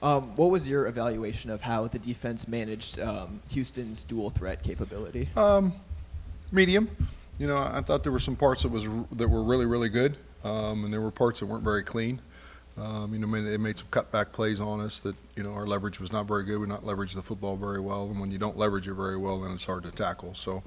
What was your evaluation of how the defense managed Houston's dual threat capability? Medium. I thought there were some parts that were really, really good, and there were parts that weren't very clean. They made some cutback plays on us that, our leverage was not very good. We not leveraged the football very well, and when you don't leverage it very well, then it's hard to tackle. So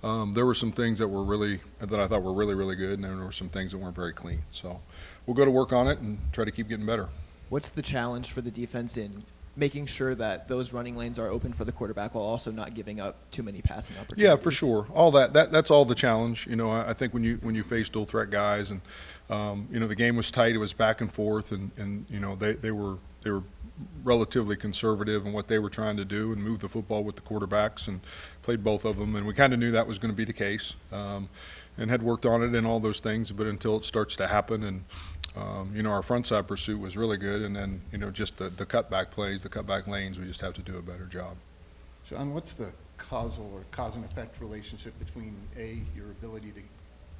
there were some things that I thought were really, really good, and then there were some things that weren't very clean. So we'll go to work on it and try to keep getting better. What's the challenge for the defense in making sure that those running lanes are open for the quarterback while also not giving up too many passing opportunities? Yeah, for sure. All that's all the challenge. I think when you face dual threat guys, and the game was tight, it was back and forth, and they were relatively conservative in what they were trying to do and move the football with the quarterbacks, and played both of them, and we kind of knew that was going to be the case, and had worked on it and all those things, but until it starts to happen, and our front side pursuit was really good, and then just the cutback plays, the cutback lanes, we just have to do a better job. John, what's the causal or cause and effect relationship between A, your ability to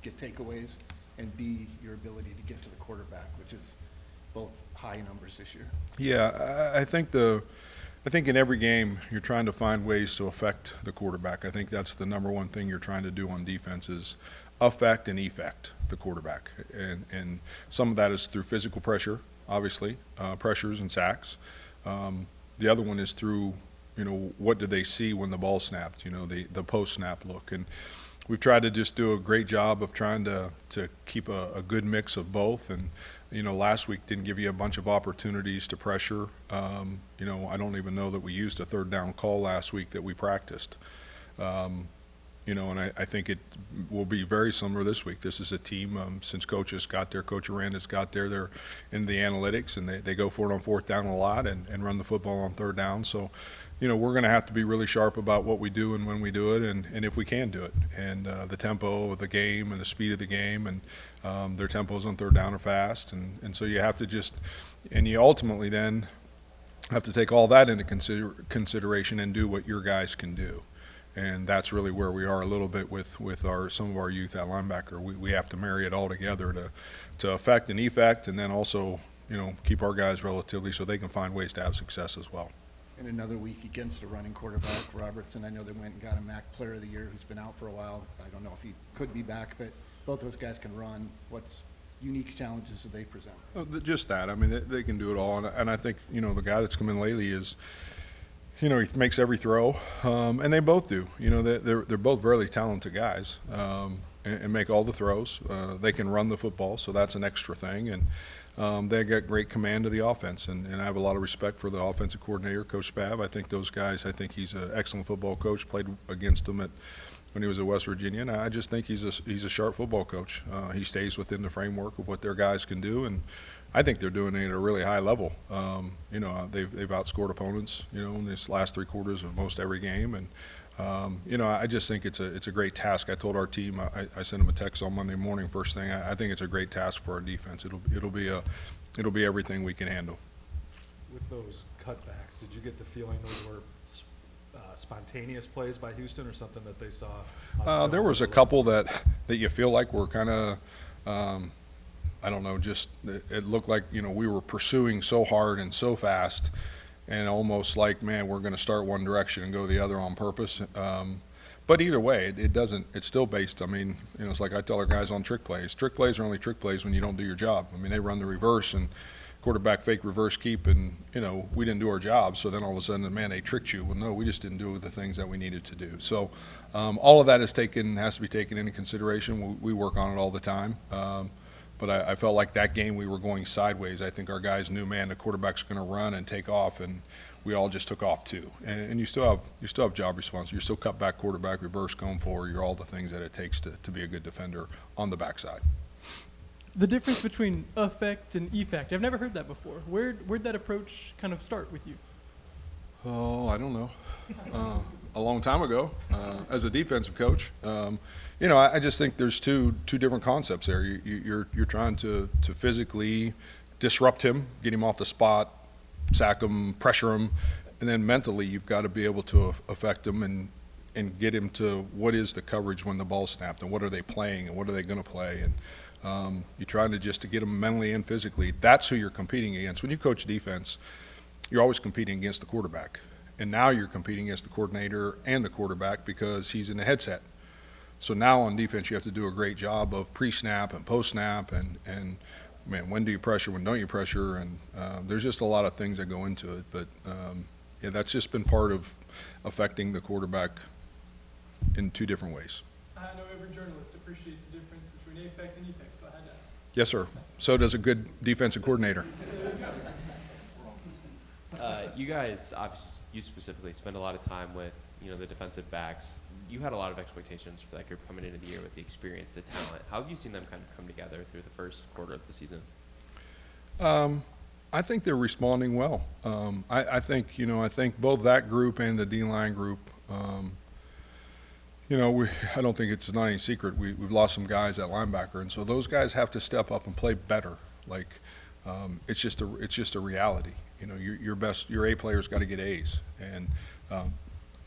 get takeaways, and B, your ability to get to the quarterback, which is both high numbers this year? Yeah, I think in every game you're trying to find ways to affect the quarterback. I think that's the number one thing you're trying to do on defense is affect and effect the quarterback, and some of that is through physical pressure, obviously, pressures and sacks. The other one is through what do they see when the ball snapped, the post snap look, and we've tried to just do a great job of trying to keep a good mix of both. And last week didn't give you a bunch of opportunities to pressure. I don't even know that we used a third down call last week that we practiced. And I think it will be very similar this week. This is a team, since Coach Aranda's got there, they're into the analytics, and they go for it on fourth down a lot and run the football on third down. So, we're going to have to be really sharp about what we do and when we do it, and if we can do it. And the tempo of the game and the speed of the game, and their tempos on third down are fast. And so you have to and you ultimately then have to take all that into consideration and do what your guys can do. And that's really where we are a little bit with some of our youth at linebacker. We have to marry it all together to affect and effect, and then also keep our guys relatively so they can find ways to have success as well. In another week against a running quarterback, Robertson, I know they went and got a MAC Player of the Year who's been out for a while. I don't know if he could be back, but both those guys can run. What's unique challenges do they present? Just that. I mean, they can do it all, and I think the guy that's come in lately is. He makes every throw, and they both do. They're both very talented guys, and make all the throws. They can run the football, so that's an extra thing, and they got great command of the offense. And I have a lot of respect for the offensive coordinator, Coach Spav. I think he's an excellent football coach. Played against him when he was at West Virginia, and I just think he's a sharp football coach. He stays within the framework of what their guys can do, and I think they're doing it at a really high level. They've outscored opponents, in this last three quarters of most every game, and I just think it's a great task. I told our team, I sent them a text on Monday morning first thing. I think it's a great task for our defense. It'll be everything we can handle. With those cutbacks, did you get the feeling those were spontaneous plays by Houston, or something that they saw? There was a couple that you feel like were kind of. I don't know, just it looked like, we were pursuing so hard and so fast, and almost like, man, we're going to start one direction and go the other on purpose. But either way, it's still based, it's like I tell our guys on trick plays. Trick plays are only trick plays when you don't do your job. They run the reverse and quarterback fake reverse keep, and, we didn't do our job. So then all of a sudden, man, they tricked you. Well, no, we just didn't do the things that we needed to do. So all of that has to be taken into consideration. We work on it all the time. But I felt like that game we were going sideways. I think our guys knew, man, the quarterback's going to run and take off, and we all just took off too. And you still have job response. You're still cut back, quarterback, reverse, going forward. You're all the things that it takes to be a good defender on the backside. The difference between affect and effect, I've never heard that before. Where'd that approach kind of start with you? Oh, I don't know. A long time ago, as a defensive coach. I just think there's two different concepts there. You're trying to physically disrupt him, get him off the spot, sack him, pressure him, and then mentally you've got to be able to affect him and get him to what is the coverage when the ball's snapped, and what are they playing, and what are they going to play, and you're trying to get them mentally and physically. That's who you're competing against. When you coach defense, you're always competing against the quarterback. And now you're competing against the coordinator and the quarterback because he's in the headset. So now on defense, you have to do a great job of pre-snap and post-snap and man, when do you pressure, when don't you pressure? And there's just a lot of things that go into it. But, yeah, that's just been part of affecting the quarterback in two different ways. I know every journalist appreciates the difference between affect and effect, so I had to ask. Yes, sir. So does a good defensive coordinator. You guys, obviously, you specifically spend a lot of time with, the defensive backs. You had a lot of expectations for that group coming into the year with the experience, the talent. How have you seen them kind of come together through the first quarter of the season? I think they're responding well. I think both that group and the D-line group, I don't think it's not any secret. We've lost some guys at linebacker, and so those guys have to step up and play better. It's just a reality. Your A players got to get A's, and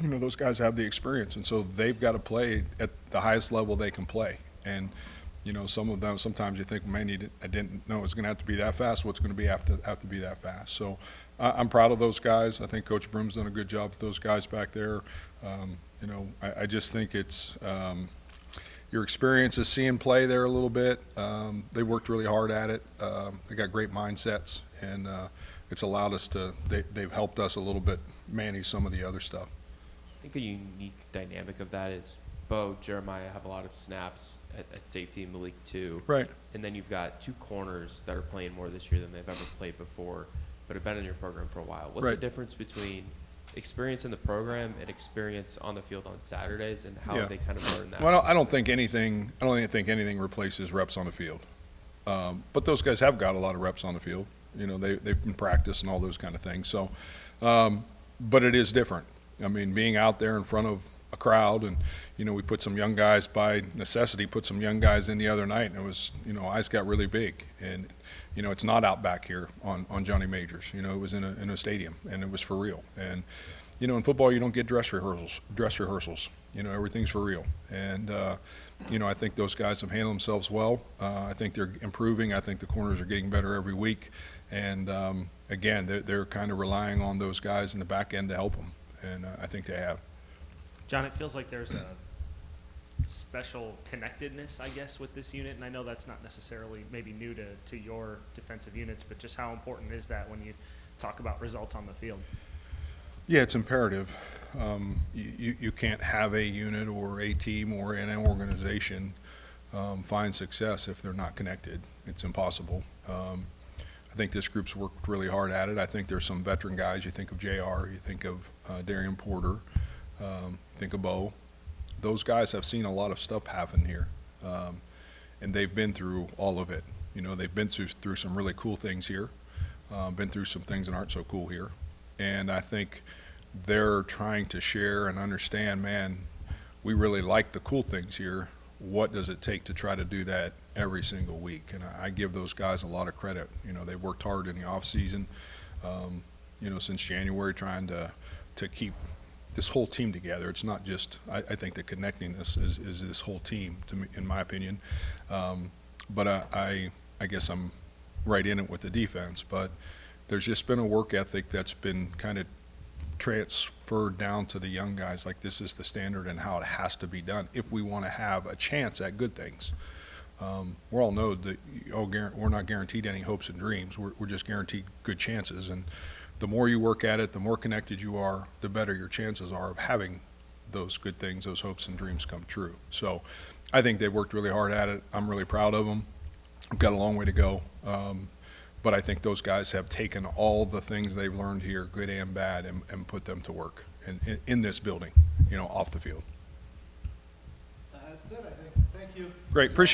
those guys have the experience, and so they've got to play at the highest level they can play. And some of them, sometimes you think, man, I didn't know it was going to have to be that fast. What's going to have to be that fast? So I'm proud of those guys. I think Coach Broom's done a good job with those guys back there. I just think it's your experience is seeing play there a little bit. They worked really hard at it. They got great mindsets, and it's allowed us to. They've helped us a little bit manage some of the other stuff. I think a unique dynamic of that is Bo, Jeremiah have a lot of snaps at safety, and Malik too. Right. And then you've got two corners that are playing more this year than they've ever played before, but have been in your program for a while. What's the difference between experience in the program and experience on the field on Saturdays, and how have they kind of learned that? Well, I don't think anything replaces reps on the field. But those guys have got a lot of reps on the field. They've been practiced and all those kind of things. So, but it is different. I mean, being out there in front of a crowd, and we put some young guys by necessity, put some young guys in the other night, and it was, eyes got really big, and it's not out back here on Johnny Majors. It was in a stadium, and it was for real. And in football, you don't get dress rehearsals. Everything's for real. And I think those guys have handled themselves well. I think they're improving. I think the corners are getting better every week. And again, they're kind of relying on those guys in the back end to help them, and I think they have. John, it feels like there's a special connectedness, I guess, with this unit, and I know that's not necessarily maybe new to your defensive units, but just how important is that when you talk about results on the field? Yeah, it's imperative. You can't have a unit or a team or an organization find success if they're not connected. It's impossible. I think this group's worked really hard at it. I think there's some veteran guys. You think of JR, you think of Darian Porter, think of Bo. Those guys have seen a lot of stuff happen here, and they've been through all of it. They've been through some really cool things here, been through some things that aren't so cool here. And I think they're trying to share and understand, man, we really like the cool things here. What does it take to try to do that every single week? And I give those guys a lot of credit. They've worked hard in the off season, since January, trying to keep this whole team together. It's not just, I think the connectingness is this whole team, to me, in my opinion. But I guess I'm right in it with the defense. But there's just been a work ethic that's been kind of transferred down to the young guys. Like, this is the standard and how it has to be done if we want to have a chance at good things. We all know that we're not guaranteed any hopes and dreams. We're just guaranteed good chances. And the more you work at it, the more connected you are, the better your chances are of having those good things, those hopes and dreams come true. So I think they've worked really hard at it. I'm really proud of them. We've got a long way to go. But I think those guys have taken all the things they've learned here, good and bad, and put them to work in this building, off the field. That's it, I think. Thank you. Great. Appreciate